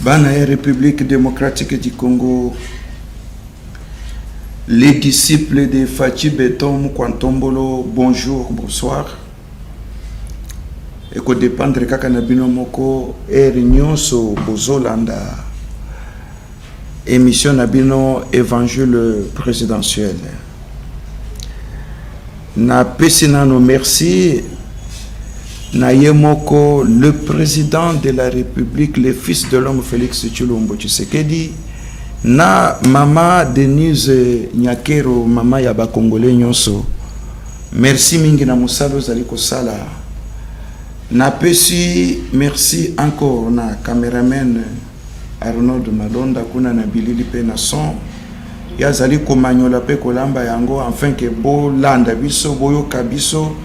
Bana République démocratique du Congo, les disciples de Fachi Beton Kwantombolo, bonjour, bonsoir. Et que dépendre kakanabino moko réunion so bozolanda émission nabino évangile présidentiel. Na pesinano merci. Nayemoko, le président de la République, le fils de l'homme Félix Tshilombo Tshisekedi, na mama Denise Nyakero, mama yaba Congolais nyonso. Merci mingi na musalo zali kosala. Na pesi merci encore na cameraman Arnaud Malonda kuna na bilili pe na son. Ya zali komanyola pe kolamba yango afin que bo landa biso boyo kabiso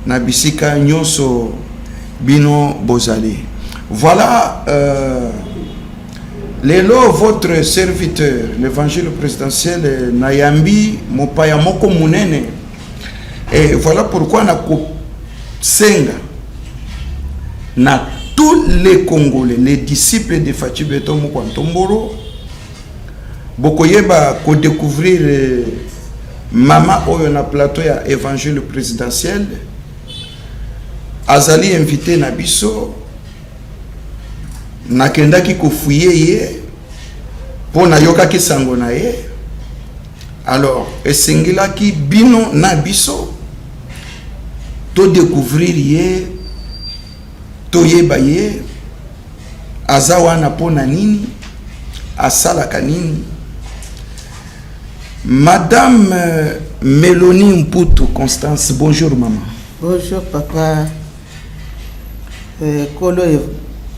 na bisika nyonso bino bozali. Voilà lelo votre serviteur l'évangile présidentiel Nayambi mopaya moko munene. Et voilà pourquoi na ko senga na tous les Congolais, les disciples de Fachi Beton Kwantombolo bokoyeba ko découvrir mama oyo na plateau ya évangile présidentiel. Azali invité na biso nakendaki kofuye ye po na yoka ki sango na ye. Alors esengilaki bino na biso to découvrir ye to yeba ye azawa na pona nini asalaka nini. Madame Mélanie Mputu Constance, bonjour maman. Bonjour papa. Kolo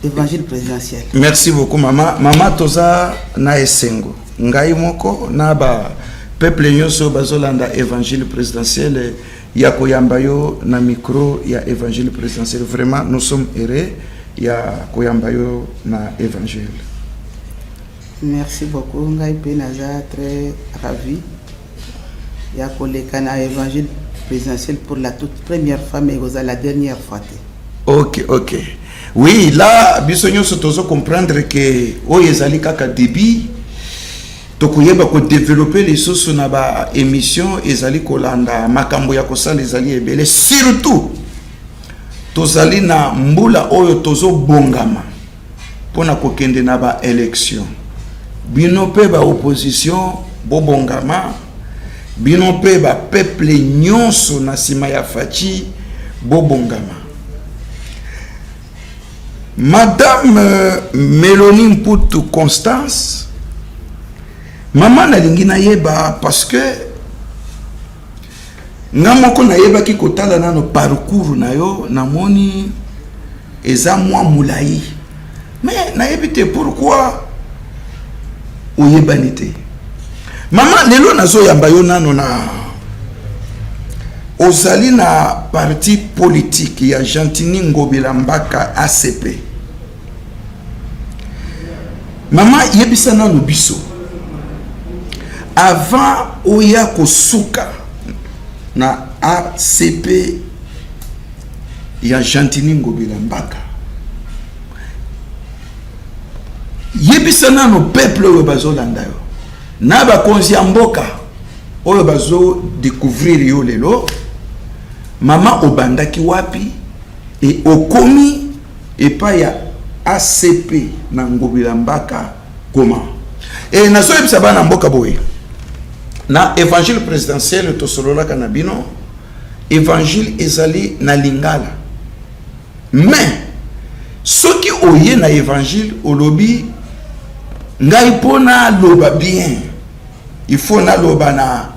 évangile présidentiel. Merci beaucoup maman. Maman toza na esengo. Ngai moko na ba peuple nyonso bazolanda évangile présidentiel ya koyamba yo na micro ya évangile présidentiel. Vraiment nous sommes heureux ya koyamba yo na évangile. Merci beaucoup. Ngai pe naza très ravi ya koleka na évangile présidentiel pour la toute première fois mais aussi la dernière fois. Ok. Oui, là, bisogno sotozo comprendre que oyezali kaka débit tokuyeba ko développer les sources na ba émission ezali kolanda makambo ya kosala ezali ebele surtout tozali na mbula oyo tozo bongama pona kokende na ba élection bino pe ba opposition bo bongama bino pe ba peuple nyonso na sima ya Fachi bo bongama. Madame Mélanie Mputu Constance, maman na lingi na yeba parce que ngamoko na yeba ki kotala na no parcours na yo namoni eza mwa mulai. Mais na yebite pourquoi oyebanite. Maman lelo nazo yamba yo nano na ozali na parti politique ya Gentini Ngobila Mbaka ACP. Maman yebisa na biso avant oya kosuka na ACP ya Gentini Ngobila Mbaka yebisa na no peuple oyo bazolanda yo na bakonzi ya mboka oyo bazo découvrir yo lelo. Mama obandaki wapi et okomi epa ya ACP na Ngobila Mbaka comment. Et nazo yebisa bana mboka boye na évangile présidentiel to solola kanabino évangile ezali na lingala. Mais soki oye na évangile olobi ngai pona loba bien il faut na loba na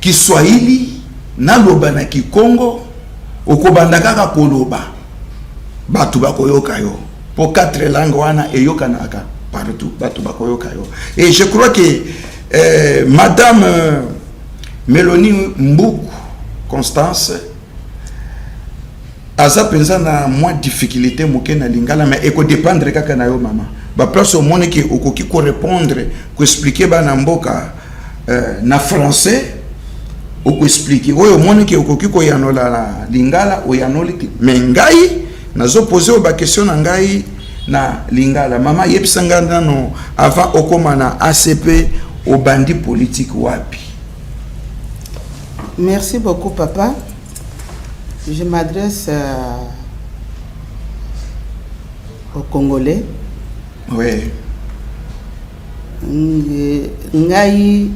Kiswahili na loba na Kikongo okobanda kaka koloba batu bakoyoka yo po 4 langues wana eyokanaka partout batu bakoyoka yo. Et je crois que madame Mélanie Mputu Constance aza penza na moins difficulté moke na lingala mais eko dépendre kaka na yo mama. Ba place au monde qui okoki ko répondre ko expliquer bana mboka na français oko expliquer oyo monde qui okoki ko yanola lingala o yanoli mais ngai nazo poser ba question na ngai na Lingala. Maman yebisanga nano avant okoma na ACP au bandi politique wapi. Merci beaucoup papa. Je m'adresse aux Congolais. Oui. Ngai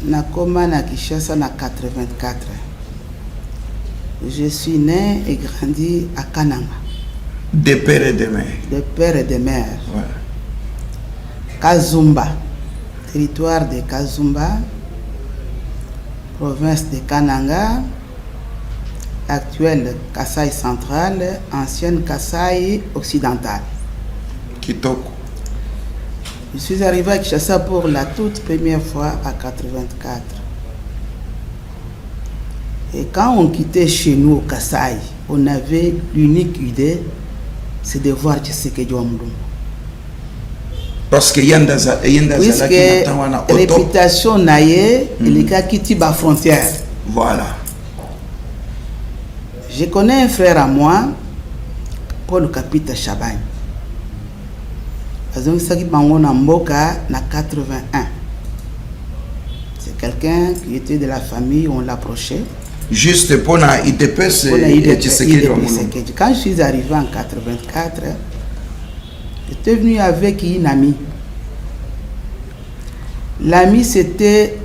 nakoma na Kinshasa na 84. Je suis né et grandi à Kananga. De père et de mère. De père et de mère. Voilà. Kazumba, territoire de Kazumba, province de Kananga, actuelle Kasaï centrale, ancienne Kasaï occidentale. Kitoko. Je suis arrivé à Kinshasa pour la toute première fois à 84. Et quand on quittait chez nous au Kasaï, on avait l'unique idée, c'est de voir Tshisekedi Wamulumbu. Parce que puisque réputation naïe, les gars qui tibent à frontière. Voilà. Je connais un frère à moi, Paul Kapita Chabagne. C'est quelqu'un qui était de la famille, on l'approchait. Juste pour la IDPS et Tshisekedi Wamulumbu. Quand je suis arrivé en 84, j'étais venu avec une amie. L'amie, c'était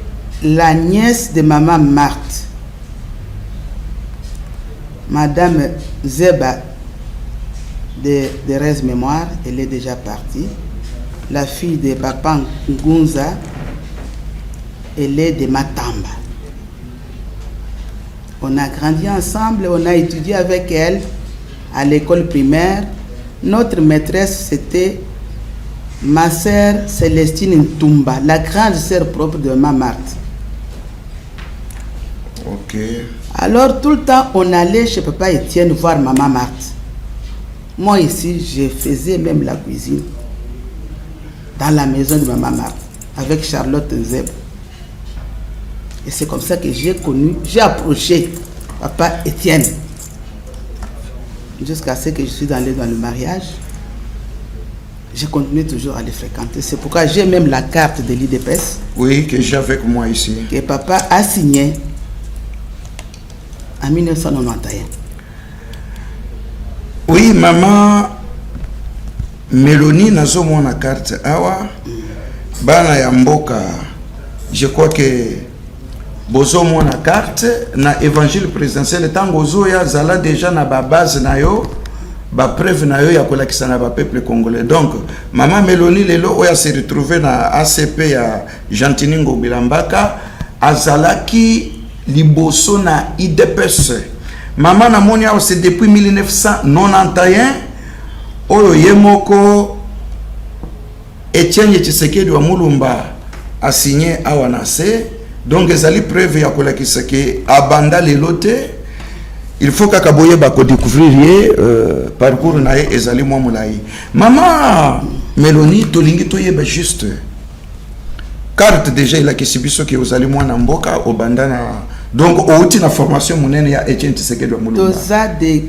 la nièce de maman Marthe. Madame Zeba de Rez Mémoire, elle est déjà partie. La fille de papa Ngunza, elle est de Matamba. On a grandi ensemble, on a étudié avec elle à l'école primaire. Notre maîtresse, c'était ma sœur Célestine Ntumba, la grande sœur propre de ma Marthe. Ok. Alors, tout le temps, on allait chez papa Étienne voir maman Marthe. Moi, ici, je faisais même la cuisine dans la maison de maman Marthe avec Charlotte Nzeb. Et c'est comme ça que j'ai approché papa Étienne. Jusqu'à ce que je suis allé dans le mariage, j'ai continué toujours à les fréquenter. C'est pourquoi j'ai même la carte de l'IDPS. Oui, que j'ai avec moi ici. Que papa a signé en 1991. Oui, maman Mélanie nazo mona carte awa bana ya mboka. Je crois que bozo mona carte na évangile présidentiel tango zo ya zala déjà na ba base na yo ba preuve na yo ya kolakisa na ba peuple congolais. Donc maman Mélanie lelo oya se retrouver na ACP ya Jantiningo Bilambaka azalaki liboso na IDPS. Maman na moni awa c'est depuis 1991 oyo yemoko Etienne Tshisekedi Wamulumba a signé awa na se. Donc ezali preuve ya kolakisa ke abanda lelote. Il faut kaka boye ba ko découvrir parcours na ye ezali mwa mulai. Maman Mélanie tolingi toyeba juste carte déjà il a kisibiso ke ozali mwana mboka obandana. Donc outi na formation munene ya Etienne Tshisekedi Wamulumba. Toza de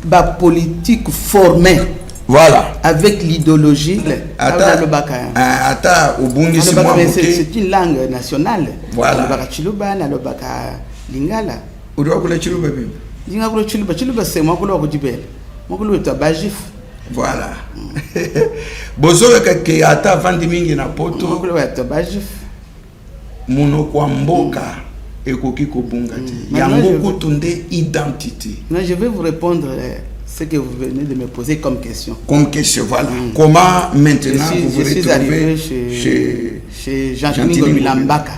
ba politique formée. Voilà. Avec l'idéologie. Ata ubungisi mwa c'est une langue nationale. Voilà. Alobaka Chiluba, alobaka Lingala. Udoa kula Chiluba bibi. Dinga kula Chiluba, Chiluba c'est moi kula kujibel. Moi kula tabajif. Voilà. Bozo ke ata vandi mingi na poto. Moi kula tabajif. Muno kwa mboka ekoki kobunga te. Yango kutunde identité. Non, je vais vous répondre ce que vous venez de me poser comme question. Comme question, voilà. Comment maintenant vous vous retrouvez arrivé chez Jean-Claude Milambaka,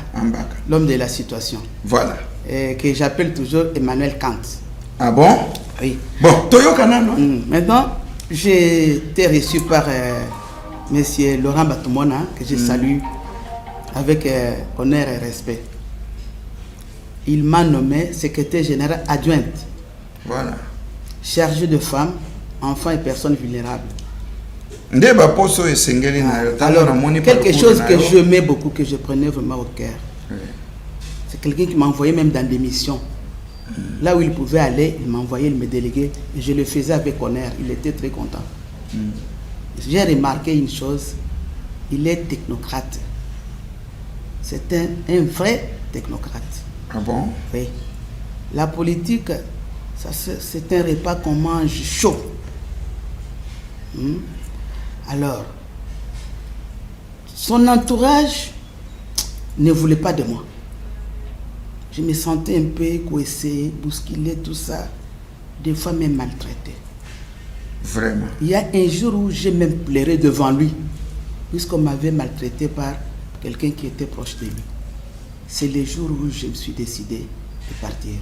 l'homme de la situation. Voilà. Que j'appelle toujours Emmanuel Kant. Ah bon? Oui. Bon, Toyo Kana, non? Maintenant, j'ai été reçu par monsieur Laurent Batumona, que je salue avec honneur et respect. Il m'a nommé secrétaire général adjointe. Voilà. Chargé de femmes, enfants et personnes vulnérables. Alors, quelque chose que j'aimais beaucoup, que je prenais vraiment au cœur. C'est quelqu'un qui m'envoyait même dans des missions. Là où il pouvait aller, il m'envoyait, il me déléguait. Et je le faisais avec honneur. Il était très content. J'ai remarqué une chose, il est technocrate. C'est un vrai technocrate. Ah bon? Oui. La politique, c'est un repas qu'on mange chaud. Alors, son entourage ne voulait pas de moi. Je me sentais un peu coincé, bousculé, tout ça. Des fois même maltraité. Vraiment? Il y a un jour où j'ai même pleuré devant lui, puisqu'on m'avait maltraité par quelqu'un qui était proche de lui. C'est le jour où je me suis décidé de partir,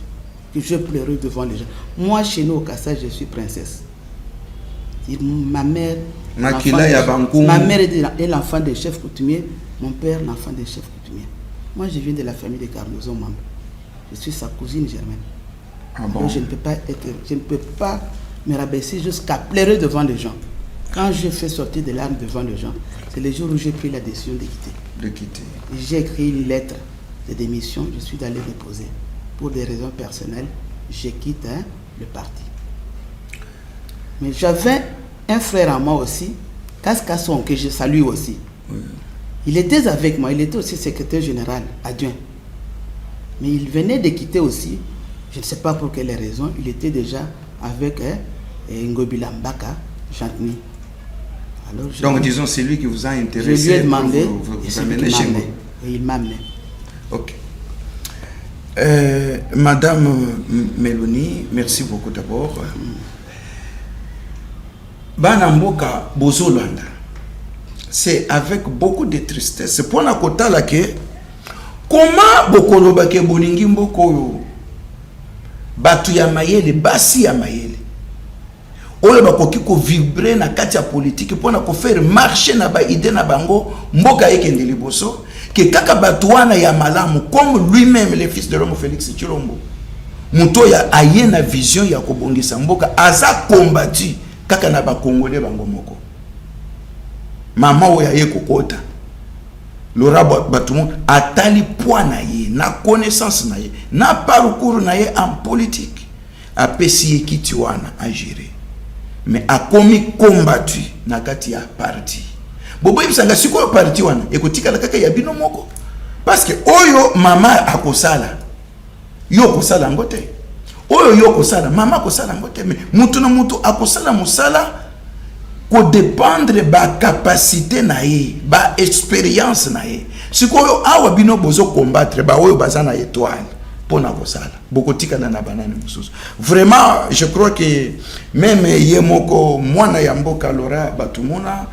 que je pleurais devant les gens. Moi, chez nous au Kassai, je suis princesse. Ma mère est l'enfant des chefs coutumiers, mon père l'enfant des chefs coutumiers. Moi, je viens de la famille de Cardozo Mamba. Je suis sa cousine germaine. Ah bon? Donc, je ne peux pas me rabaisser jusqu'à pleurer devant les gens. Quand je fais sortir des larmes devant les gens, c'est le jour où j'ai pris la décision de quitter. De quitter. J'ai écrit une lettre de démission, je suis allé déposer. Pour des raisons personnelles, je quitte le parti. Mais j'avais un frère à moi aussi, Kaskasson, que je salue aussi. Oui. Il était avec moi, il était aussi secrétaire général adjoint. Mais il venait de quitter aussi, je ne sais pas pour quelle raison, il était déjà avec Ngobila Mbaka, Chantini. Donc disons, c'est lui qui vous a intéressé. Je lui ai demandé, vous amener chez vous. Et il m'a amené. Ok. Madame Mélanie, merci beaucoup d'abord. Banamboka Bozolanda, c'est avec beaucoup de tristesse. C'est pour la kota là que comment bokoloba ke bolingi mboko yo batu ya mayele basi ya mayele oyo bakoki ko vibrer na kati ya politique pour na ko faire marcher na ba idée na bango mboka ekende liboso ke kaka batu wana ya malamu comme lui-même le fils de l'homme Félix Tshilombo muto ya aye na vision ya kobongisa mboka aza combattu kaka na ba congolais bango moko mama oya ye kokota Laura Batumon atali poids na ye na connaissance na ye na parcours na ye en politique a pesi ekiti wana a gérer mais a komi combattu na kati ya parti bobo ibisanga siko parti wana ekotika la kaka ya bino moko parce que oyo mama akosala yo kosala ngote oyo yo kosala mama kosala ngote mais mutu na mutu akosala musala ko dépendre ba capacité na ye ba expérience na ye sikoyo awa bino bozo combattre ba oyo bazana étoile pona kosala bokotika na banane mususu vraiment je crois que même yemoko mwana ya mboka Laura Batumona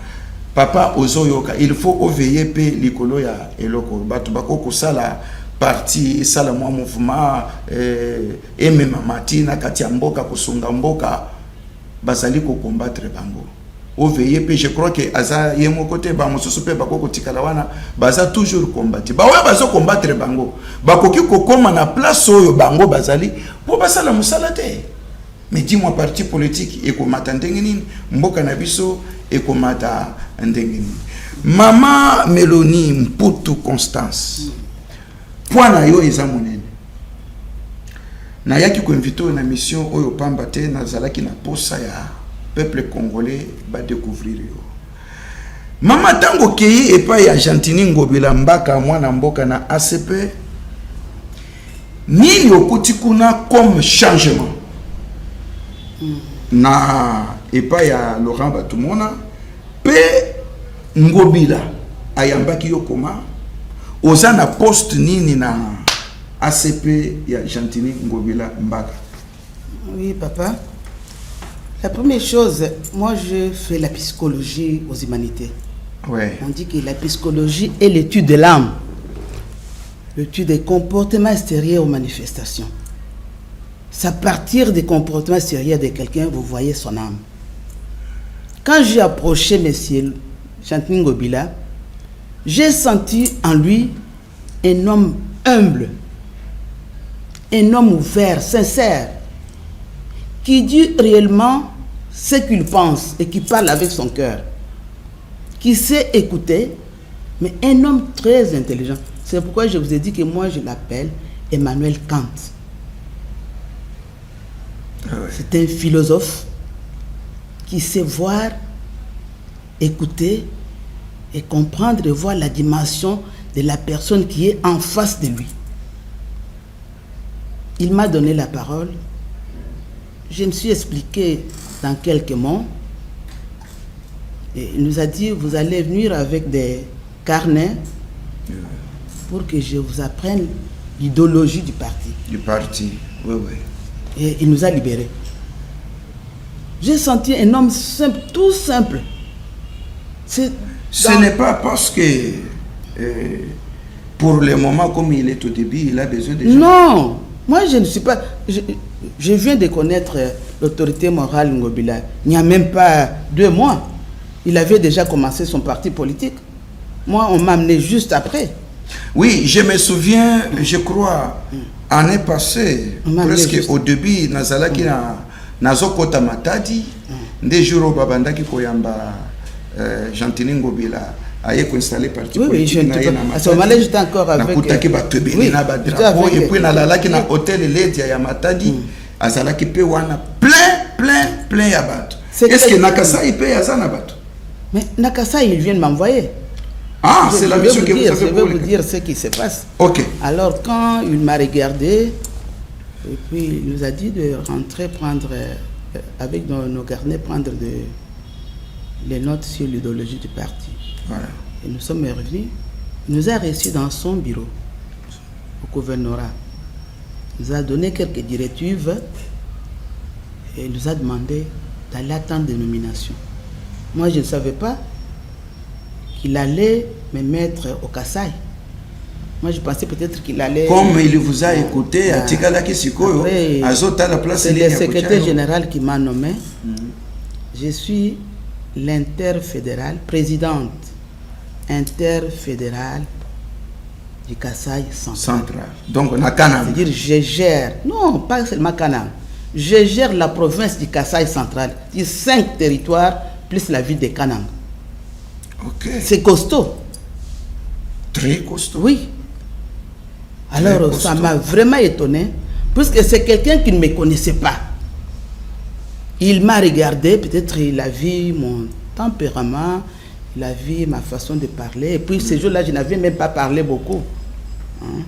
papa ozoyoka il faut veiller pe likolo ya eloko batu bakoko sala parti sala mwa mouvement même matina kati ya mboka kusunga mboka bazali ko combattre bango veiller pe je crois que aza yemo côté ba mosusu pe bakoko tikala wana baza toujours combattre ba oyo bazo combattre bango bakoki kokoma na place oyo bango bazali po basala musala te mais dis-moi parti politique ekomata ndenge nini mboka na biso ekomata ndenge nini mama Mélanie Mputu Constance point yo eza monene na yaki ko inviter na mission oyo pamba te na zalaki na posa ya peuple congolais va découvrir yo. Mama tango kei epa ya Chantini Ngobila Mbaka mwana mboka na ACP nini okuti kuna comme changement na epa ya Laurent Batumona pe Ngobila ayambaki yo koma oza na poste nini na ACP ya Chantini Ngobila Mbaka. Oui papa. La première chose, moi je fais la psychologie aux humanités. Ouais. On dit que la psychologie est l'étude de l'âme, l'étude des comportements extérieurs aux manifestations. C'est à partir des comportements extérieurs de quelqu'un, vous voyez son âme. Quand j'ai approché M. Chantini Ngobila, j'ai senti en lui un homme humble, un homme ouvert, sincère, qui dit réellement ce qu'il pense et qui parle avec son cœur, qui sait écouter, mais un homme très intelligent. C'est pourquoi je vous ai dit que moi je l'appelle Emmanuel Kant. Ah ouais. C'est un philosophe qui sait voir écouter et comprendre et voir la dimension de la personne qui est en face de lui. Il m'a donné la parole. Je me suis expliqué dans quelques mots. Et il nous a dit, vous allez venir avec des carnets pour que je vous apprenne l'idéologie du parti. Du parti, oui, oui. Et il nous a libérés. J'ai senti un homme simple, tout simple. Ce n'est pas parce que, pour le moment, comme il est au début, il a besoin de gens. Non, moi je ne suis pas... Je viens de connaître l'autorité morale Ngobila. Il n'y a même pas 2 mois. Il avait déjà commencé son parti politique. Moi, on m'a amené juste après. Oui, je me souviens, je crois, année passée, presque au début, Nazalaki Nazokota Matadi, des jours au Babandaki Koyamba, Gentini Ngobila, aye installé parti politique. Oui, à ce moment-là, j'étais encore avec... Oui, et puis Nalalaki na hôtel Ledia ya Matadi, Azalaki pe wana plein ya bato. Est-ce que Nakasa il paye Azana bato? Mais Nakasa, il vient de m'envoyer. Ah, c'est la mission que vous avez. Je vais vous dire ce qui se passe. Ok. Alors, quand il m'a regardé, et puis il nous a dit de rentrer, prendre, avec nos carnets, prendre les notes sur l'idéologie du parti. Voilà. Et nous sommes revenus. Il nous a reçus dans son bureau, au gouvernorat. Il nous a donné quelques directives et il nous a demandé d'aller attendre des nominations. Moi, je ne savais pas qu'il allait me mettre au Kassai. Moi, je pensais peut-être qu'il allait... Comme il vous a écouté, à Tikalaki Sikoyo, à Zota la place... C'est le secrétaire général qui m'a nommé. Je suis l'interfédérale, présidente interfédérale du Kassai central. Donc, on a Kanam. C'est-à-dire, je gère... Non, pas seulement Kanam. Je gère la province du Kassai central. Il y a 5 territoires, plus la ville de Kanam. Okay. C'est costaud. Très costaud. Oui. Alors, ça m'a vraiment étonné, puisque c'est quelqu'un qui ne me connaissait pas. Il m'a regardé, peut-être il a vu mon tempérament, il a vu ma façon de parler. Et puis, ce jour-là, je n'avais même pas parlé beaucoup. Hein?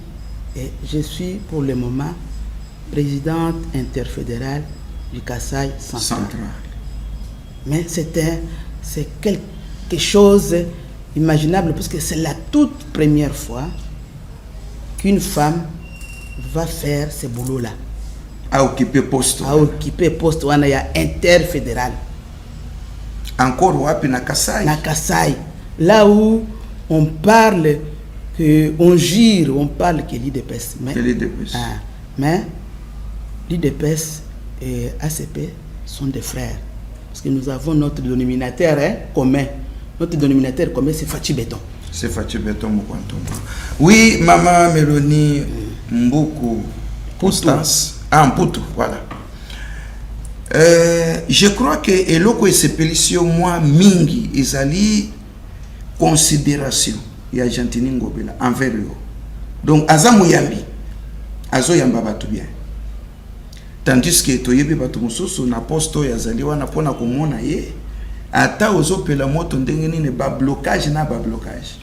Et je suis, pour le moment, présidente interfédérale du Kassai central. Mais c'est quelque chose imaginable, parce que c'est la toute première fois qu'une femme va faire ce boulot-là. À occuper poste. À occuper poste, on a interfédéral. Encore wapi na Kassai. Na Kassai. Là où on parle que on gire, on parle que l'IDPS. Mais l'IDPS et ACP sont des frères. Parce que nous avons notre dénominateur commun. Notre dénominateur commun, c'est Fachi Béton. C'est Fachi Béton, Moukantombo. Oui, Maman Mélanie Mboukou Constance. Ah, Mputu, voilà. Je crois que eloko esepelisi moi mingi ezali considération ya Gentini Ngobila envers eux. Donc azamu yambi azo yamba batu bien. Tandis que toyebi batu mususu na posto ya zali wana pona komona ye ata ozopela moto ndenge nini ba blocage na ba blocage.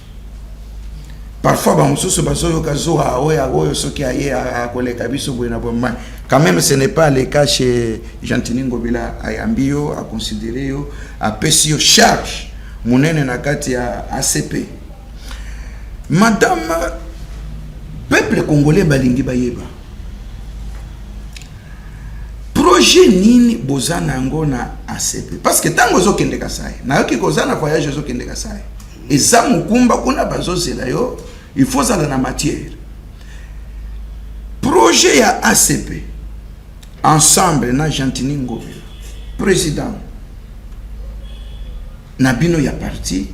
Parfois ba mususu bazoyoka zo oyo soki aye akoleka biso bwena bwema. Quand même ce n'est pas le cas chez Gentini Ngobila ayambio a considérer yo a pesio charge munene na kati ya ACP. Madame peuple congolais balingi bayeba. Projet nini bozana ngo na ACP parce que tango zokende Kasai na yoki kozana voyage zokende Kasai eza mukumba kuna bazozela yo il faut ça na matière. Projet ya ACP ensemble na Gentini Ngobila président na bino ya parti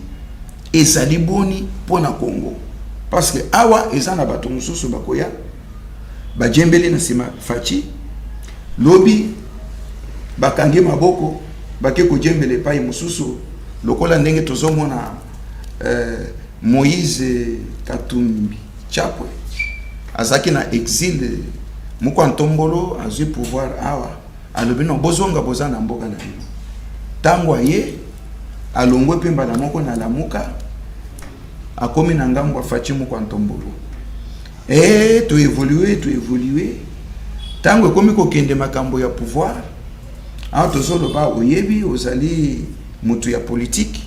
ezali boni pona Congo parce que awa ezana bato mususu bakoya bajembeli na sima Fachi lobi bakangi maboko bake kujembele pai mususu lokola ndenge tozomona Moïse Katumbi Chapwe azaki na exil muko Ntombolo azui pouvoir awa alobi no bozonga bozana mboka na bino tango aye alongwe pe mbala moko na lamuka akomi na ngambo afachi mu kwa Ntombolo tu évoluer tango ekomi kokende makambo ya pouvoir tozoloba oyebi ozali mutu ya politique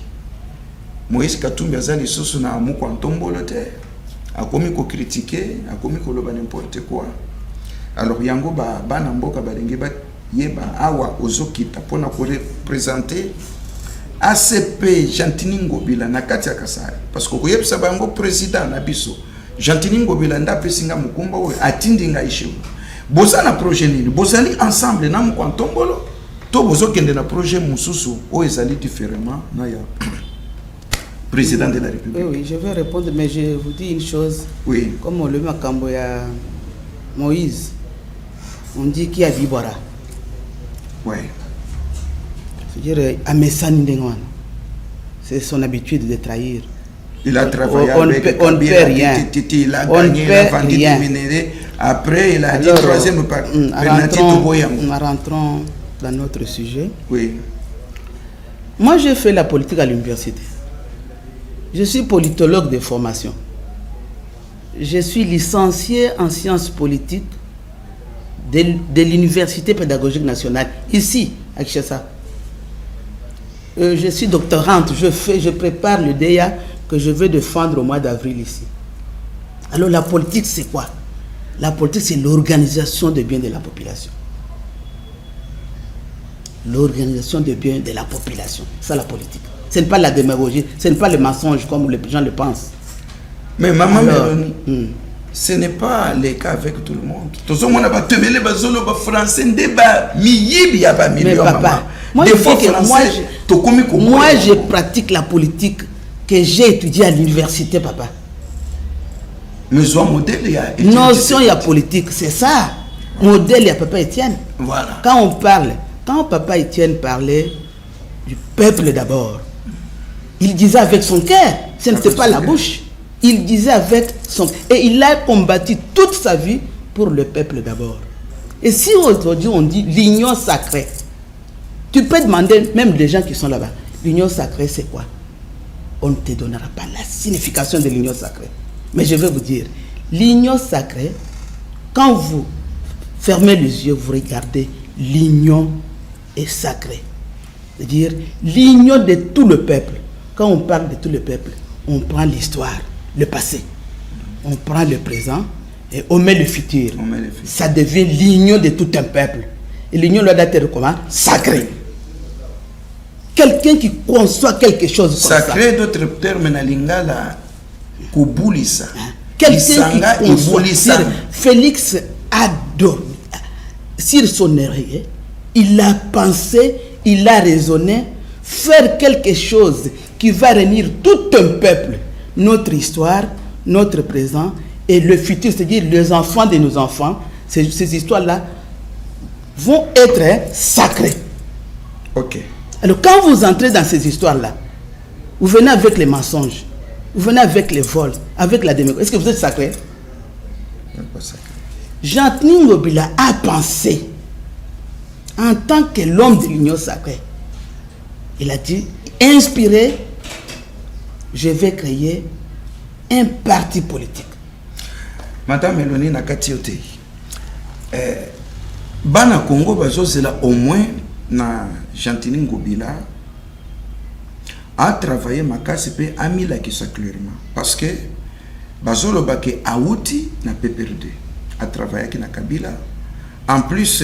Moïse Katumbi azali soso na mu kwa Ntombolo te akomi ko critiquer akomi ko loba n'importe quoi alors yango bana mboka balenge ba yeba awa ozokita pona ko représenter ACP Jantini Ngobila na kati ya Kasai parce que koyebisa bango président na biso Jantini Ngobila ndape singa mukumba we atindi nga ishu boza na projet nini bozali ensemble na mu kwa Ntombolo to bozokende na projet mususu o ezali différemment na ya président de la République. Oui, je vais répondre, mais je vous dis une chose. Oui. Comme on le met à Camboya, Moïse, on dit qu'il y a Vibora. Oui. C'est-à-dire, à Messani, c'est son habitude de trahir. Il a travaillé on avec on ne peut rien. Il a gagné, il a vendu des minéraux. Après, il a dit troisième penalty to Boyang. Rentrons dans notre sujet. Oui. Moi, j'ai fait la politique à l'université. Je suis politologue de formation. Je suis licencié en sciences politiques de l'Université pédagogique nationale, ici, à Kinshasa. Je suis doctorante, je prépare le DEA que je vais défendre au mois d'avril ici. Alors la politique, c'est quoi? La politique, c'est l'organisation des biens de la population. L'organisation des biens de la population. C'est la politique. Ce n'est pas la démagogie, ce n'est pas le mensonge comme les gens le pensent. Mais maman, ce n'est pas le cas avec tout le monde. Tout le monde a temele bazolo ba français ndeba miyibi ya ba Mais million papa, moi je pratique la politique que j'ai étudiée à l'université, papa. Mais soit modèle ya notion ya politique, c'est ça. Modèle ya papa Étienne. Voilà. Quand papa Étienne parlait du peuple d'abord, il disait avec son cœur, ce n'était pas la bouche. Il disait avec son... Et il a combattu toute sa vie pour le peuple d'abord. Et si aujourd'hui on dit l'union sacrée, tu peux demander, même les gens qui sont là-bas, l'union sacrée c'est quoi? On ne te donnera pas la signification de l'union sacrée. Mais je vais vous dire, l'union sacrée, quand vous fermez les yeux, vous regardez, l'union est sacrée. C'est-à-dire l'union de tout le peuple. Quand on parle de tout le peuple, on prend l'histoire, le passé. On prend le présent et on met le futur. Ça devient l'union de tout un peuple. Et l'union doit être comment? Sacrée. Quelqu'un qui conçoit quelque chose sacré, d'autres termes, na lingala kubulisa. Quelqu'un qui conçoit. Félix a dormi sur son oreiller. Il a pensé, il a raisonné, faire quelque chose qui va réunir tout un peuple, notre histoire, notre présent et le futur, c'est-à-dire les enfants de nos enfants. Ces histoires-là vont être sacrées. Ok. Alors quand vous entrez dans ces histoires-là, vous venez avec les mensonges, vous venez avec les vols, avec la démagogie. Est-ce que vous êtes sacré? Pas sacré. Jantini Ngobila a pensé en tant que l'homme de l'union sacrée. Il a dit, inspiré, je vais créer un parti politique. Madame Mélanie Nakatiote, Bana Congo bazo c'est là au moins na Jantini Ngobila a travaillé ma casse pe a mis la question clairement parce que bazo le baké Aouti na PPRD a travaillé avec na Kabila. En plus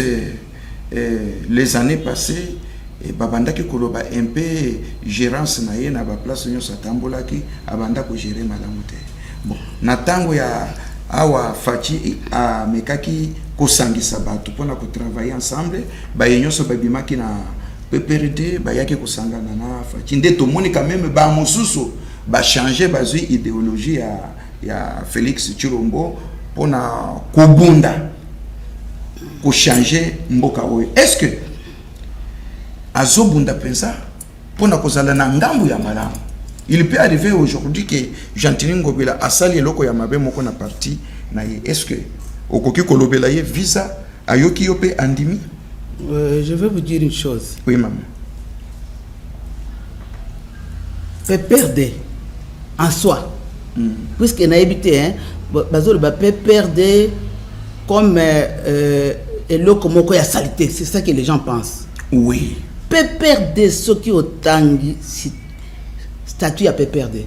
les années passées et babanda ki koloba un peu gérance na ye na ba place nyo satambola ki abanda ko gérer malamu te. Bon, na tango ya awa fachi a mekaki ko sangisa batu pona ko travailler ensemble ba yenyo so babimaki na PPRD ba yaki ko sangana na fachi nde to moni quand même ba mususu ba changer ba zui idéologie ya Félix Tshilombo pona ko bunda ko changer mboka oyo. Est-ce que azobunda pensa pona kozala na ngambu ya malamu? Il peut arriver aujourd'hui que Jantini Ngobila asali eloko ya mabe moko na parti na ye. Est-ce que okoki kolobela ye visa ayoki yo pe andimi? Je vais vous dire une chose. Oui maman. PPRD en soi. Puisque n'a habité, hein, Bazol va PPRD comme l'eau comme la saleté. C'est ça que les gens pensent. Oui. PPRD, ce qui au tangi, statut à PPRD,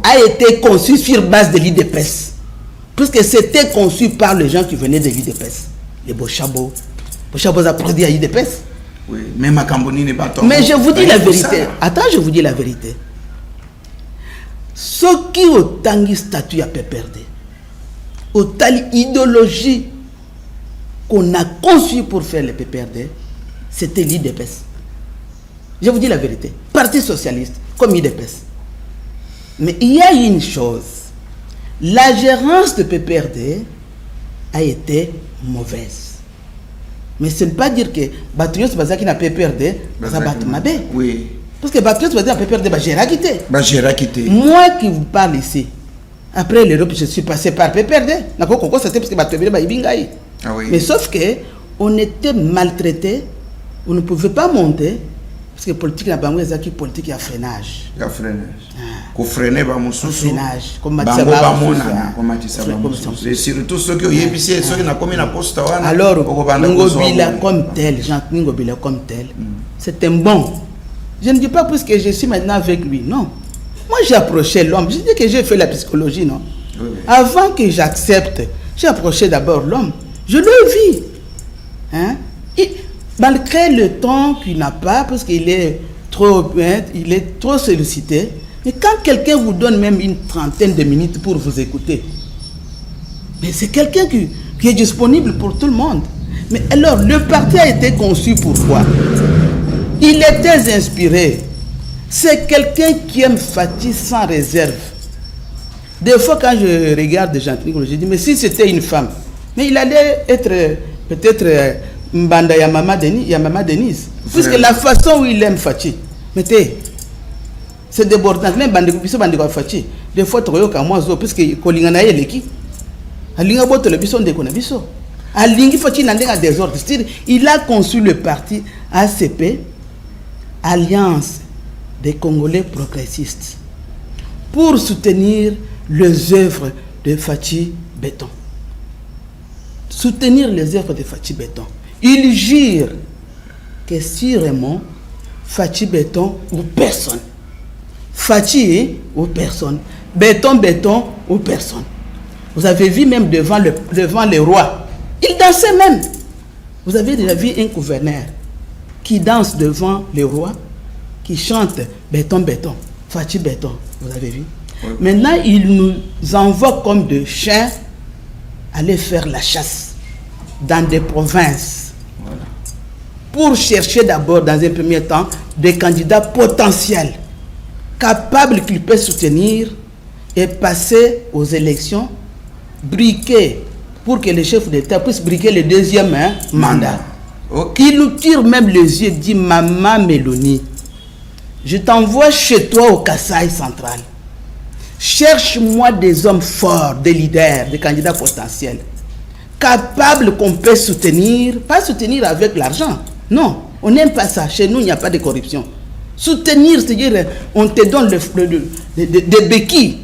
a été conçu sur base de l'IDPS. Puisque c'était conçu par les gens qui venaient de l'IDPS. Les Bochabo. Bochabo a produit à l'IDPS. Oui, mais ma Camboni n'est pas mais je vous dis la vérité. Attends, je vous dis la vérité. Ce qui au tangi statut à PPRD, au tali idéologie qu'on a conçue pour faire le PPRD, c'était l'IDPS. Je vous dis la vérité. Parti socialiste, comme l'IDPS. Mais il y a une chose. La gérance de PPRD a été mauvaise. Mais ce n'est pas dire que Batouillon c'est qui n'a PPRD, ça bat Mabé. Oui. Parce que Batouillon c'est PPRD, j'ai quitté. J'ai quitté. Moi qui vous parle ici, après l'Europe, je suis passé par PPRD. C'était parce que Batouillon Ibingaï. Ah oui. Mais sauf que on était maltraité, on ne pouvait pas monter. Parce que politique n'a pas de politique, il y a freinage. Il y a freinage. Il faut freiner, freinage. Comme surtout ceux qui ont épicé, ceux qui n'ont pas mis la poste. Alors, Ngobila comme tel, Jean Ngobila comme tel, c'est un bon. Je ne dis pas parce que je suis maintenant avec lui, non. Moi, j'ai approché l'homme. Je dis que j'ai fait la psychologie, non. Oui. Avant que j'accepte, j'ai approché d'abord l'homme. Je le vis. Hein? Malgré le temps qu'il n'a pas, parce qu'il est trop sollicité, mais quand quelqu'un vous donne même une trentaine de minutes pour vous écouter, mais c'est quelqu'un qui est disponible pour tout le monde. Mais alors, le parti a été conçu pourquoi? Il était inspiré. C'est quelqu'un qui aime Fati sans réserve. Des fois, quand je regarde des gens, je dis, mais si c'était une femme, mais il allait être peut-être... Mbanda ya Mama Denise. Puisque la façon où il aime Fati, c'est débordant. Même Bande Fati. Des fois, tu as moi, puisque Kolingana est l'équipe. Alinga bote le bison de Konabiso. Alingi Fati n'a pas désordre. Il a conçu le parti ACP, Alliance des Congolais progressistes, pour soutenir les œuvres de Fati Béton. Soutenir les œuvres de Fati Béton. Il jure que sûrement Fati Béton ou personne. Fati ou personne. Béton ou personne. Vous avez vu même devant les rois. Il dansait même. Vous avez déjà vu un gouverneur qui danse devant les rois, qui chante béton. Fati Béton. Vous avez vu? Oui. Maintenant, il nous envoie comme des chiens aller faire la chasse dans des provinces. Voilà. Pour chercher d'abord, dans un premier temps, des candidats potentiels, capables qu'ils peuvent soutenir et passer aux élections, briquer, pour que le chef d'État puisse briquer le deuxième mandat. Okay. Il nous tire même les yeux, dit Maman Mélanie, je t'envoie chez toi au Kasaï central. Cherche-moi des hommes forts, des leaders, des candidats potentiels, capables qu'on peut soutenir, pas soutenir avec l'argent. Non, on n'aime pas ça. Chez nous, il n'y a pas de corruption. Soutenir, c'est-à-dire, on te donne des béquilles.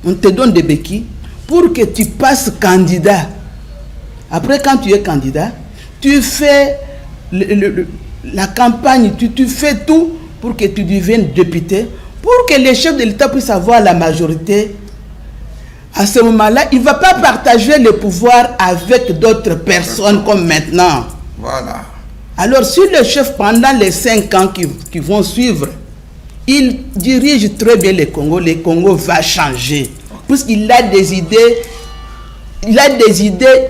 On te donne des béquilles pour que tu passes candidat. Après, quand tu es candidat, tu fais la campagne, tu fais tout pour que tu deviennes député, pour que les chefs de l'État puissent avoir la majorité. À ce moment-là, il ne va pas partager le pouvoir avec d'autres personnes comme maintenant. Voilà. Alors, si le chef, pendant les 5 ans qui vont suivre, il dirige très bien le Congo va changer. Puisqu'il a des idées,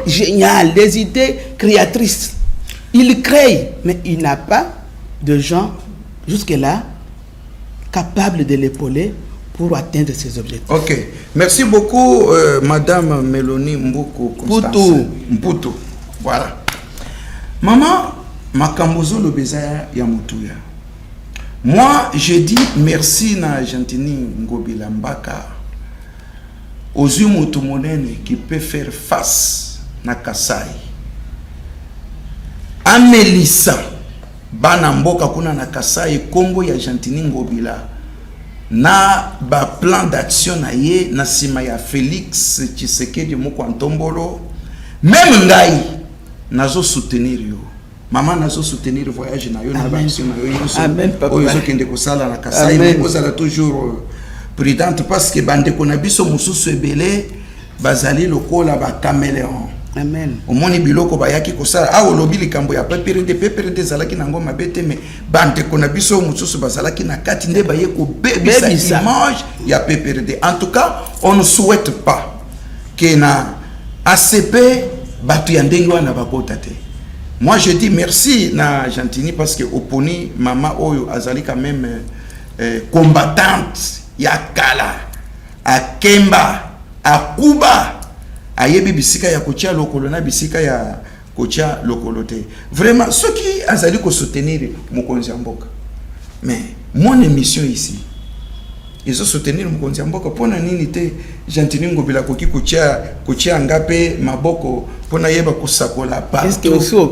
géniales, des idées créatrices. Il crée, mais il n'a pas de gens, jusque-là, capables de l'épauler pour atteindre ses objectifs. Ok. Merci beaucoup, Madame Mélanie Mboukou Mputu. Voilà. Maman, Makambozo le Bézaya Yamutouya. Moi, je dis merci na Argentine Ngobila Mbaka aux Umutumonene qui peut faire face na Kasai. Amélissa, bana mboka kuna na Kasai Kombo ya Gentini Ngobila na ba plan d'action na ye na sima ya Félix Tshisekedi moko Ntombolo, même ngai nazo soutenir yo mama, nazo soutenir voyage na yo na ba action na yo. Amen papa. Oyo kende ko sala na Kasai, mais vous allez toujours prudente parce que bande ko na biso mususu ebele bazali lokola ba caméléon. Amen. Omoni biloko bayaki kosala a olobi likambo ya peperede zalaki na ngoma bete, me bande ko na biso mususu bazalaki na kati nde baye ko bebisa image ya peperede. En tout cas, on ne souhaite pas que na ACP batu ya ndenge wana bakota te. Moi je dis merci na Gentini parce que oponi mama oyo azali quand même combattante ya kala a Kemba a Kuba ayebi bisika ya kocha lokolo na bisika ya kocha lokolo te. Vraiment ceux qui azali ko soutenir mokonzi mboka, mais mon émission ici ils ont soutenir mokonzi mboka pona nini te Gentini Ngobila koki kocha ngape maboko pona yeba kusakola pa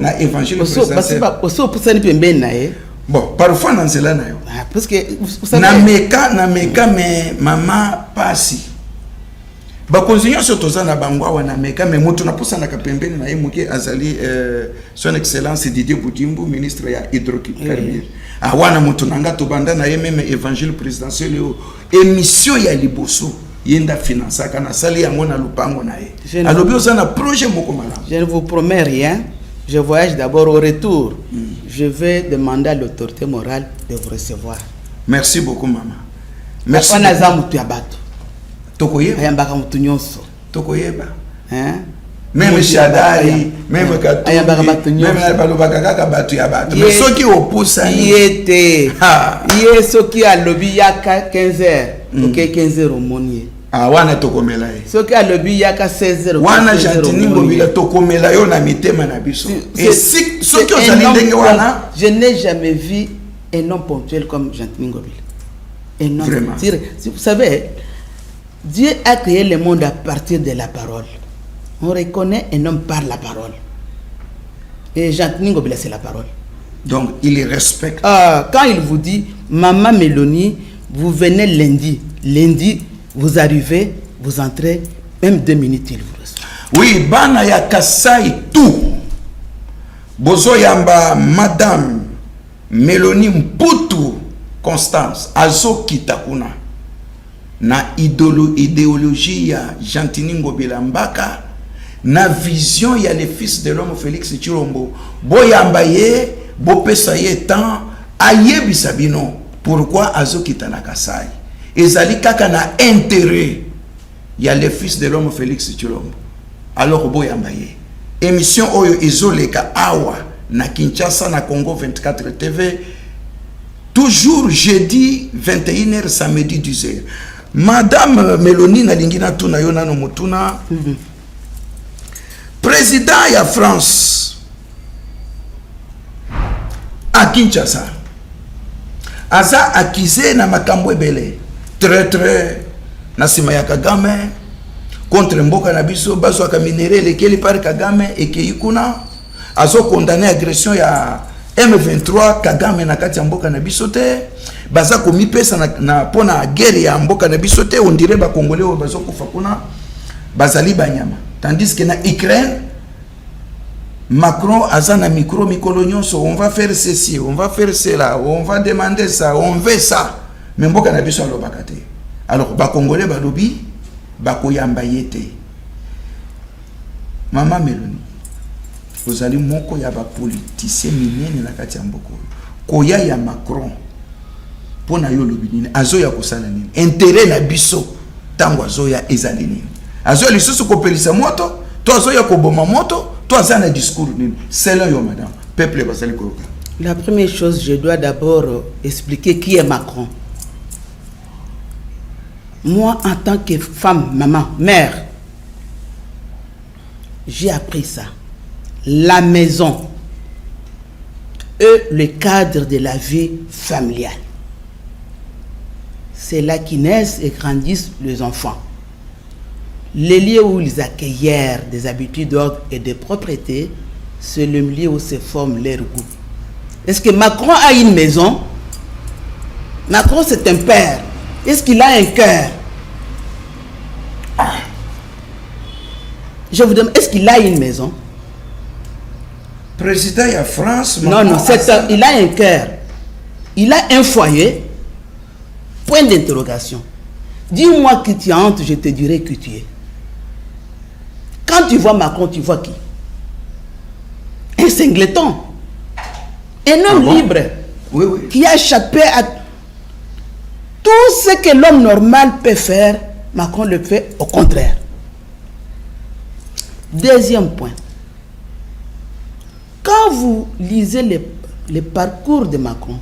na évangile présidentiel oso pusani pembeni na ye. Bon, parfois dans cela na yo parce que vous savez na meka mais mama pasi ba konzinyo surtout za na bangwa wana meka mais mutu na pusa na kapembeni na yemuke azali son excellence Didier Boudimbu, ministre ya hydrocarbures. Awana mutu nanga to banda na ye même évangile présidentiel yo émission ya liboso yenda financer kana sali yango na lupango na ye alobi osana projet moko malamu. Je ne vous promets rien. Je voyage d'abord au retour. Je vais demander à l'autorité morale de vous recevoir. Merci beaucoup maman. Merci. On a zamutu abato. Tokoyeba. Ayambaka mutu nyonso. Tokoyeba. Hein? Même Shadari, même Katou. Ayambaka batu nyonso. Même balobaka kaka batu ya bato. Mais ceux qui opposent ça. Yete. Yé ceux qui a lobby yaka 15h. OK 15h au monier. Ah wana tokomela ye. Ceux qui a lobby yaka 16h. Wana Gentini Ngobila tokomela yo na mitema na biso. Et si ceux qui ont ndenge wana, je n'ai jamais vu un homme ponctuel comme Gentini Ngobila. Un homme. Vraiment. Vous savez, Dieu a créé le monde à partir de la parole. On reconnaît un homme par la parole. Et Gentini Ngobila, c'est la parole. Donc, il respecte. Quand il vous dit, Maman Mélanie, vous venez lundi. Lundi, vous arrivez, vous entrez, même 2 minutes, il vous reçoit. Oui, bana ya Kasai tout. Bozo yamba Madame Mélanie Mputu Constance Azo Kitakuna. Na idéologie ya Gentini Ngobila Mbaka, na vision ya le fils de l'homme Félix Tshilombo, boyamba ye, bopesa ye temps, ayebisa bino, pourquoi Azo Kitana Kasai. Ezali kaka na intérêt ya le fils de l'homme Félix Tshilombo. Alors boyamba ye. Émission oyo ezoleka awa na Kinshasa na Congo 24 TV, toujours jeudi 21h, samedi 10h. Madame Mélanie Nalingina Tuna Yona no Mutuna, président ya France à Kinshasa, aza accusé na makambo ebele très na sima ya Kagame contre mboka na biso bazo aka minere lekeli par Kagame ekei kuna azo condamné agression ya M23 Kagame na kati ya mboka na biso te baza komi pesa na pona guerre ya mboka na biso te, on dirait ba congolais o bazo kufa kuna bazali banyama, tandis que na Ukraine Macron aza na micro nyonso, on va faire ceci, on va faire cela, on va demander ça, on veut ça, mais mboka na biso alobaka te. Alors ba congolais balobi ba koyamba yete. Maman Mélanie, vous allez moko ya ba politicien minene na kati ya mboko koya ya Macron pona yo lobi nini azo ya kosala nini intérêt na biso tango azo ya ezali nini azo lisusu kopelisa moto to azo ya koboma moto to azana discours nini c'est là yo madame peuple basali koroka. La première chose, je dois d'abord expliquer qui est Macron. Moi, en tant que femme, maman, mère, j'ai appris ça. La maison et le cadre de la vie familiale. C'est là qu'ils naissent et grandissent les enfants. Les lieux où ils accueillent des habitudes d'ordre et de propreté, c'est le milieu où se forme leur goût. Est-ce que Macron a une maison? Macron, c'est un père. Est-ce qu'il a un cœur? Je vous demande, est-ce qu'il a une maison? Président de la France. Non, il a un cœur. Il a un foyer. Point d'interrogation. Dis-moi que tu as honte, je te dirai que tu es. Quand tu vois Macron, tu vois qui? Un singleton. Un homme libre. Oui, oui. Qui a échappé à tout ce que l'homme normal peut faire. Macron le fait au contraire. Deuxième point. Quand vous lisez les parcours de Macron,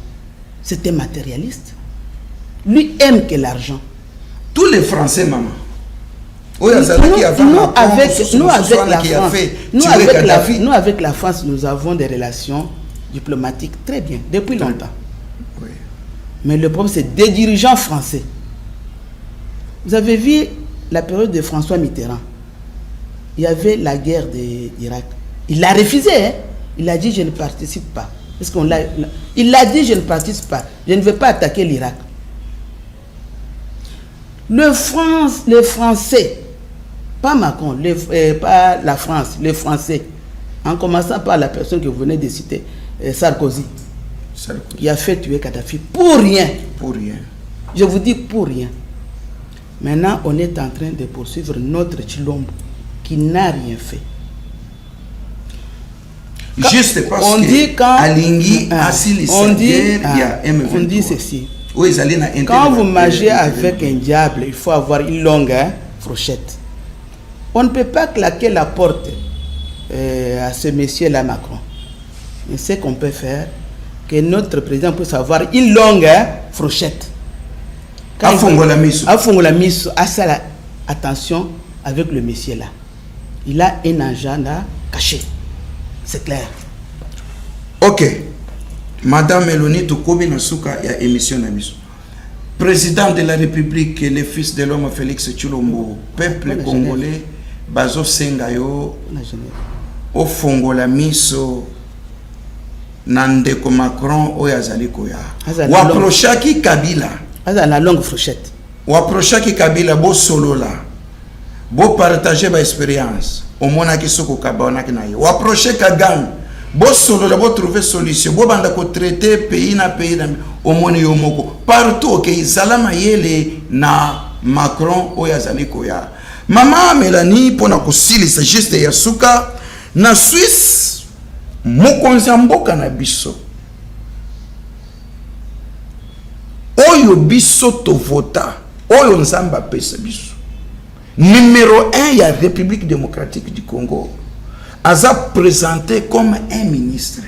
c'était matérialiste. Lui aime que l'argent. Tous les Français, maman. Nous, avec la France, nous avons des relations diplomatiques très bien, depuis longtemps. Oui. Mais le problème, c'est des dirigeants français. Vous avez vu la période de François Mitterrand. Il y avait la guerre d'Irak. Il a refusé, hein? Il a dit je ne participe pas. Il a dit je ne participe pas. Je ne vais pas attaquer l'Irak. Les Français, pas Macron, pas la France, les Français, en commençant par la personne que vous venez de citer, Sarkozy, qui a fait tuer Kadhafi pour rien. Pour rien. Je vous dis pour rien. Maintenant, on est en train de poursuivre notre Tshilombo qui n'a rien fait. Juste parce que Alingui a si on dit ceci. Quand vous mangez avec un diable, il faut avoir une longue fourchette. On ne peut pas claquer la porte à ce monsieur-là, Macron. Mais ce qu'on peut faire, que notre président puisse avoir une longue fourchette. Attention avec le monsieur-là. Il a un agenda caché. C'est clair. Ok. Madame Mélanie Toukobi Nasuka, il y a émission d'Amiso. Président de la République, le fils de l'homme Félix Tshilombo, peuple congolais, Bazo Sengayo, au Fongola Miso, Nandeko Macron, Oyazali Koya. Waprochaki Kabila. La longue fourchette. Waprochaki Kabila, bo solo là. Bo partager ba expérience. Au monaki soko kabonaki na ye. Waproche Kagang. Bo solo là, bo trouver solution. Bo banda ko traiter pays na pays na au moni yomoko. Partout que izalama yele na Macron oyazali koya. Mama Mélanie pona ko silisa juste ya suka na Suisse mokonzi mboka na biso. Oyo biso to vota. Oyo nzamba pesa biso. Numéro 1, il y a la République démocratique du Congo. Aza présenté comme un ministre.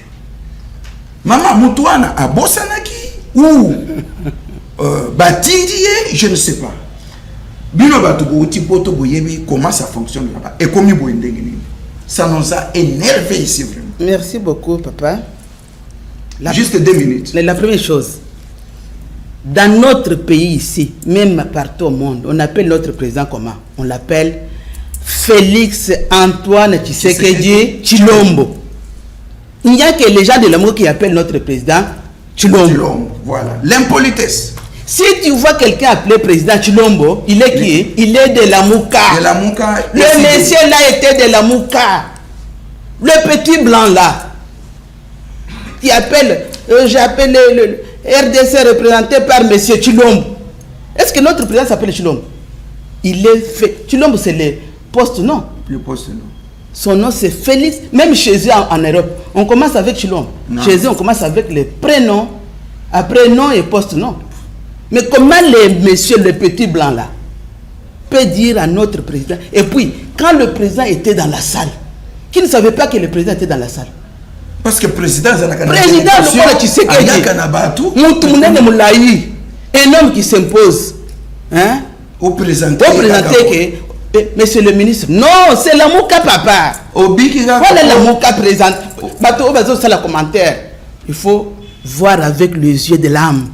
Maman Moutouana a Bossanaki ou Batidie, je ne sais pas. Bino Batoubo Tipoto Boyebi, comment ça fonctionne là-bas et comment ça nous a énervé ici vraiment. Merci beaucoup, papa. Juste 2 minutes. La première chose. Dans notre pays ici, même partout au monde, on appelle notre président comment? On l'appelle Félix Antoine Tshisekedi Tshilombo. Il n'y a que les gens de l'amour qui appellent notre président Tshilombo. Voilà. L'impolitesse. Si tu vois quelqu'un appelé président Tshilombo, il est qui est? Il est de la Mouka. De la Mouka. Le monsieur là était de la Mouka. Le petit blanc là. Qui appelle, j'appelle le RDC représenté par M. Tshilombo. Est-ce que notre président s'appelle Tshilombo? Il est fait. Tshilombo, c'est le poste, non? Le poste, non. Son nom, c'est Félix. Même chez eux en Europe, on commence avec Tshilombo. Chez eux, on commence avec les prénoms. Après, nom et poste, non. Mais comment monsieur, le petit blanc là, peut dire à notre président? Et puis, quand le président était dans la salle, qui ne savait pas que le président était dans la salle? Parce que le président, le un homme qui s'impose, hein, au présenté que monsieur le ministre, non, c'est la Mouka papa. Voilà la Mouka présente. La commentaire. Il faut voir avec les yeux de l'âme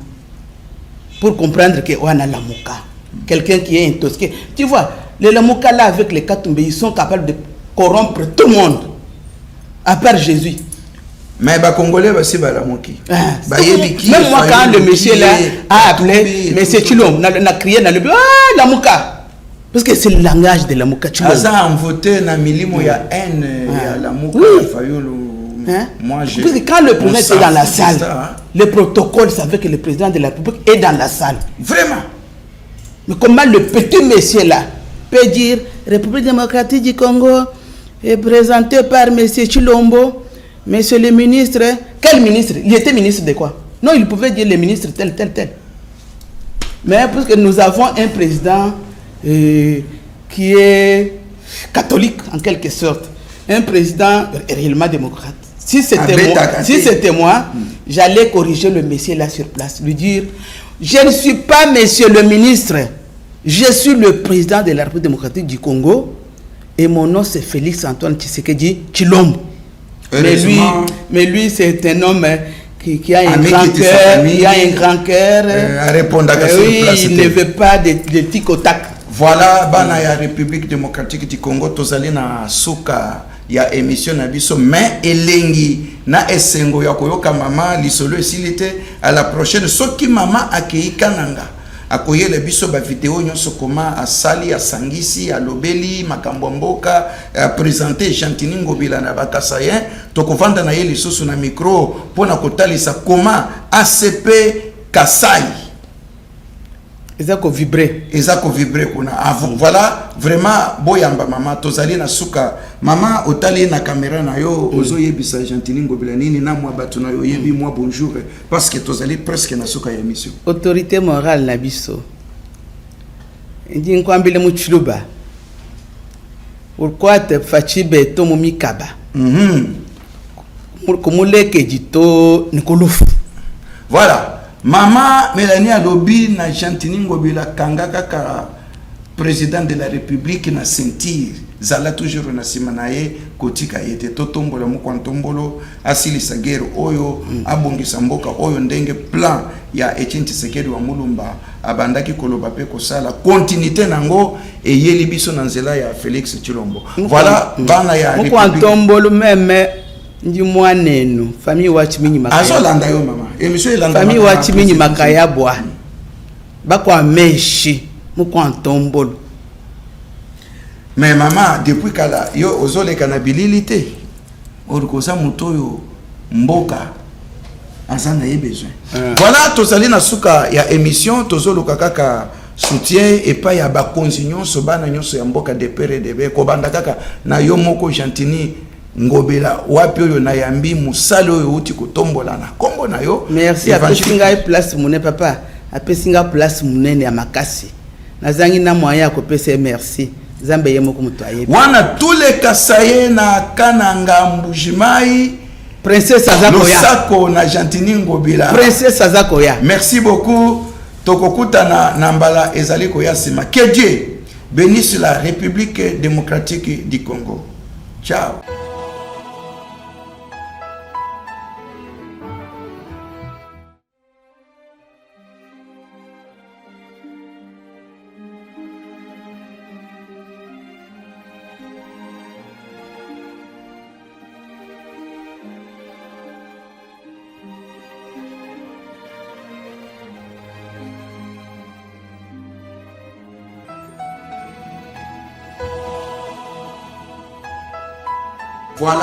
pour comprendre que on a la Mouka. Quelqu'un qui est intoxiqué. Tu vois, les Lamouka là avec les Katumbe, ils sont capables de corrompre tout le monde, à part Jésus. Mais les Congolais, c'est Balamoki. Même moi, quand le monsieur là a appelé, mais c'est Chilom, on a crié dans le bureau, ah, la Mouka. Parce que c'est le langage de la Mouka. Asa en voté dans Milimo, il y a haine, il y a la Mouka, moi, parce que quand le président est dans la salle, le protocole savait que le président de la République est dans la salle. Vraiment. Mais comment le petit monsieur là peut dire République démocratique du Congo est présentée par monsieur Chilombo, monsieur le ministre. Quel ministre? Il était ministre de quoi? Non, il pouvait dire le ministre tel. Mais parce que nous avons un président qui est catholique en quelque sorte, un président réellement démocrate. Si c'était moi, j'allais corriger le monsieur là sur place, lui dire, je ne suis pas monsieur le ministre, je suis le président de la République démocratique du Congo et mon nom c'est Félix Antoine Tshisekedi Tshilombo. Mais lui c'est un homme qui a un grand cœur, il ne veut pas de tic au tac. Voilà, bana ya République démocratique du Congo tozali na suka ya émission na biso mais elengi na esengo ya koyoka mama lisolo esilite à la prochaine soki mama akei kananga akoyele biso ba vidéo nyonso koma asali asangisi alobeli makambo mboka présenter Chantini Ngobila na bakasayen tokovanda na ye lisusu na micro pona kotalisa koma ACP Kasai Ezako vibrer kuna avant voilà vraiment boyamba mama tozali na suka mama otali na caméra na yo ozo yebisa Chantini Ngobila nini na mwa batu na yo yebi mwa bonjour parce que tozali presque na suka ya émission autorité morale na biso ndi nkwambile muchiluba pourquoi te fachibe to mumikaba kumuleke jito nikolufu voilà. Maman Mélanie Alobi na Chantini Ngobila kanga kaka président de la République na sentir zala toujours na simanaye kotika yete totombola mukwantombolo asili sagero oyo abongisa mboka oyo ndenge plan ya Etienne Tshisekedi wa Mulumba abandaki koloba pe kosala continuité nango eyeli biso na nzela ya Félix Tshilombo voilà bana ya République mukwantombolo meme ndi mwanenu famille wachiminyi makaya azolanda yo mama émission elanda famille wachiminyi makaya bwa bakwa meshi mukwantombolo mais maman depuis kala yo ozoleka na bililité orikosa mutoyo mboka azana ye besoin voilà tozali na suka ya émission tozoluka kaka soutien et pas ya bakonzi nyonso bana nyonso ya mboka de pere de be ko banda kaka na yo moko Chantini Ngobila wapi oyo na yambi musalo oyo uti kutombola na kombo na yo merci apesinga place mune papa apesinga place munene ya makasi nazangi na moyen ko pesa merci zambe yemo ko mutwaye wana tule kasaye na kananga mbujimai princesse azakoya Lusako na Chantini Ngobila princesse azakoya merci beaucoup tokokuta na mbala ezali koya sima que Dieu bénisse la République démocratique du Congo. Ciao. Voilà.